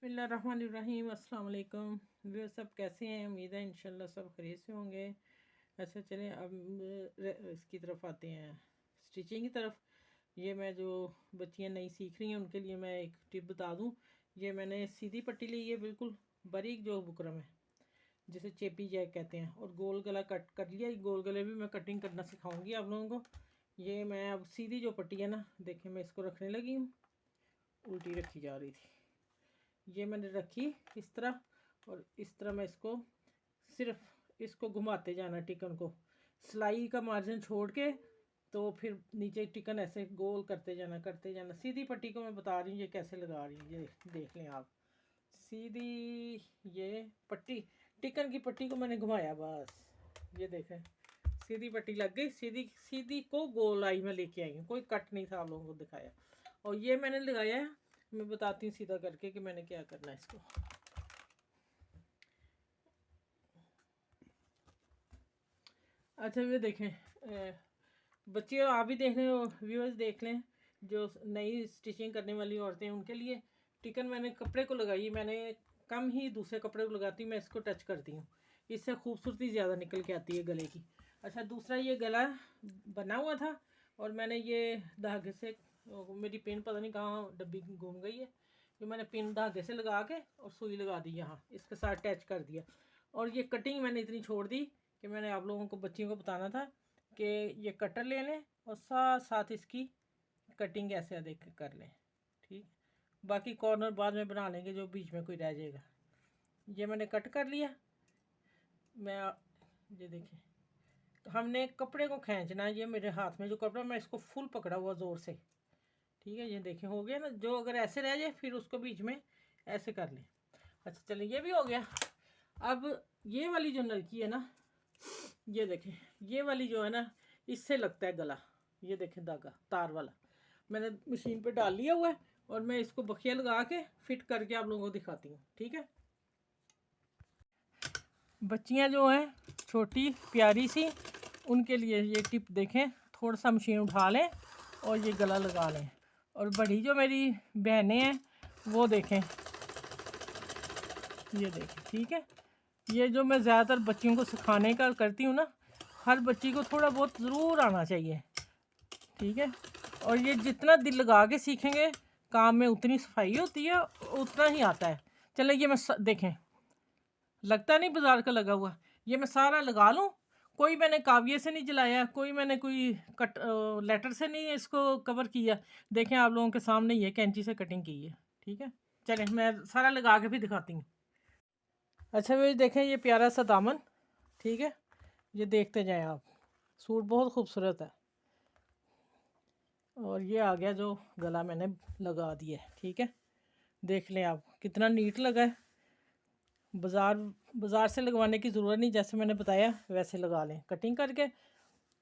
बिस्मिल्लाहिर्रहमानिर्रहीम अस्सलाम वालेकुम। वे सब कैसे हैं? उम्मीद है इंशाल्लाह सब खैरियत से होंगे। अच्छा चलें अब इसकी तरफ आते हैं, स्टिचिंग की तरफ। ये मैं जो बच्चियां नई सीख रही हैं उनके लिए मैं एक टिप बता दूं। ये मैंने सीधी पट्टी ली है, बिल्कुल बारीक जो बुकरम है जिसे चेपी जैक कहते हैं, और गोल गला कट कर लिया। गोल गले भी मैं कटिंग करना सिखाऊंगी आप लोगों को। ये मैं अब सीधी जो पट्टी है ना, देखें मैं इसको रखने लगी हूँ, उल्टी रखी जा रही थी। ये मैंने रखी इस तरह, और इस तरह मैं इसको सिर्फ इसको घुमाते जाना टिकन को, सिलाई का मार्जिन छोड़ के, तो फिर नीचे टिकन ऐसे गोल करते जाना। सीधी पट्टी को मैं बता रही हूँ ये कैसे लगा रही हूँ, ये देख लें आप। सीधी ये पट्टी, टिकन की पट्टी को मैंने घुमाया, बस ये देखें सीधी पट्टी लग गई। सीधी सीधी को गोल आई में लेके आई हूँ, कोई कट नहीं था आप लोगों को दिखाया। और ये मैंने लगाया है, मैं बताती हूँ सीधा करके कि मैंने क्या करना है इसको। अच्छा ये देखें, बच्चे आप भी देख रहे हो, व्यूअर्स देख लें, जो नई स्टिचिंग करने वाली औरतें हैं उनके लिए। टिकन मैंने कपड़े को लगाई, मैंने कम ही दूसरे कपड़े को लगाती हूँ, मैं इसको टच करती हूँ, इससे खूबसूरती ज़्यादा निकल के आती है गले की। अच्छा दूसरा, ये गला बना हुआ था और मैंने ये धागे से, मेरी पिन पता नहीं कहाँ डब्बी घूम गई है, ये मैंने पिन धागे से लगा के और सुई लगा दी, यहाँ इसके साथ अटैच कर दिया। और ये कटिंग मैंने इतनी छोड़ दी कि मैंने आप लोगों को, बच्चियों को बताना था कि ये कटर ले लें और साथ साथ इसकी कटिंग ऐसे देख कर लें, ठीक। बाकी कॉर्नर बाद में बना लेंगे जो बीच में कोई रह जाएगा। ये मैंने कट कर लिया। मैं ये देखें, हमने कपड़े को खींचना है, ये मेरे हाथ में जो कपड़ा, मैं इसको फुल पकड़ा हुआ ज़ोर से, ठीक है। ये देखें हो गया ना, जो अगर ऐसे रह जाए फिर उसको बीच में ऐसे कर लें। अच्छा चलिए ये भी हो गया। अब ये वाली जो नलकी है ना, ये देखें, ये वाली जो है ना, इससे लगता है गला। ये देखें धागा तार वाला मैंने मशीन पे डाल लिया हुआ है, और मैं इसको बखिया लगा के फिट करके आप लोगों को दिखाती हूँ, ठीक है। बच्चियाँ जो हैं छोटी प्यारी सी, उनके लिए ये टिप देखें, थोड़ा सा मशीन उठा लें और ये गला लगा लें। और बड़ी जो मेरी बहनें हैं वो देखें, ये देखें, ठीक है। ये जो मैं ज़्यादातर बच्चियों को सिखाने का करती हूँ ना, हर बच्ची को थोड़ा बहुत ज़रूर आना चाहिए, ठीक है। और ये जितना दिल लगा के सीखेंगे काम में उतनी सफाई होती है, उतना ही आता है। चले ये मैं देखें, लगता नहीं बाजार का लगा हुआ, ये मैं सारा लगा लूँ। कोई मैंने काविये से नहीं जलाया, कोई कट लेटर से नहीं इसको कवर किया। देखें आप लोगों के सामने ये कैंची से कटिंग की है, ठीक है। चलें मैं सारा लगा के भी दिखाती हूँ। अच्छा भाई देखें, ये प्यारा सा दामन, ठीक है, ये देखते जाएं आप, सूट बहुत खूबसूरत है। और ये आ गया जो गला मैंने लगा दिया है, ठीक है। देख लें आप कितना नीट लगा है। बाज़ार से लगवाने की ज़रूरत नहीं, जैसे मैंने बताया वैसे लगा लें कटिंग करके,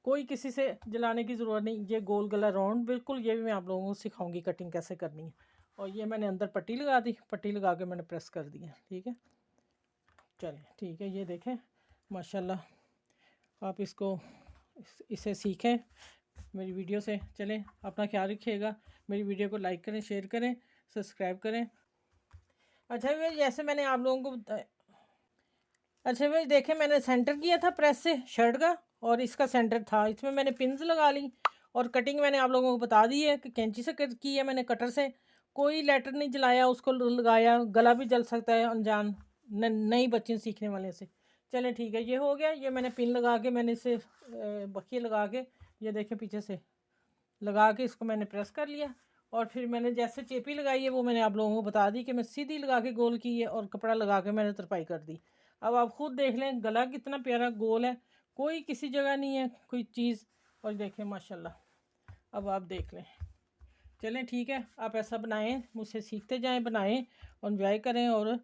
कोई किसी से जलाने की ज़रूरत नहीं। ये गोल गला राउंड बिल्कुल, ये भी मैं आप लोगों को सिखाऊंगी कटिंग कैसे करनी है। और ये मैंने अंदर पट्टी लगा दी, पट्टी लगा के मैंने प्रेस कर दिया, ठीक है। चलें ठीक है, ये देखें माशाल्लाह। आप इसको इसे सीखें मेरी वीडियो से। चलें अपना ख्याल रखिएगा, मेरी वीडियो को लाइक करें, शेयर करें, सब्सक्राइब करें। अच्छा भाई जैसे मैंने आप लोगों को बताया, अच्छा भाई देखें मैंने सेंटर किया था प्रेस से शर्ट का, और इसका सेंटर था, इसमें मैंने पिन्स लगा ली। और कटिंग मैंने आप लोगों को बता दी है कि कैंची से की है मैंने, कटर से। कोई लेटर नहीं जलाया, उसको लगाया, गला भी जल सकता है अनजान नई बच्ची सीखने वाले से। चलें ठीक है, ये हो गया। ये मैंने पिन लगा के, मैंने इसे बखिए लगा के, ये देखें पीछे से लगा के इसको मैंने प्रेस कर लिया। और फिर मैंने जैसे चेपी लगाई है वो मैंने आप लोगों को बता दी कि मैं सीधी लगा के गोल की है, और कपड़ा लगा के मैंने तरपाई कर दी। अब आप खुद देख लें गला कितना प्यारा गोल है, कोई किसी जगह नहीं है कोई चीज़। और देखें माशाल्लाह, अब आप देख लें। चलें ठीक है, आप ऐसा बनाएं, मुझसे सीखते जाएं, बनाएं और एंजॉय करें, और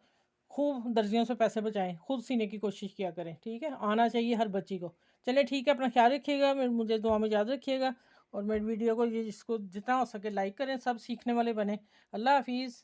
खूब दर्जियों से पैसे बचाएं, खुद सीने की कोशिश किया करें, ठीक है। आना चाहिए हर बच्ची को। चलें ठीक है, अपना ख्याल रखिएगा, मुझे दुआ में याद रखिएगा। और मेरी वीडियो को ये जिसको जितना हो सके लाइक करें, सब सीखने वाले बने। अल्लाह हाफिज़।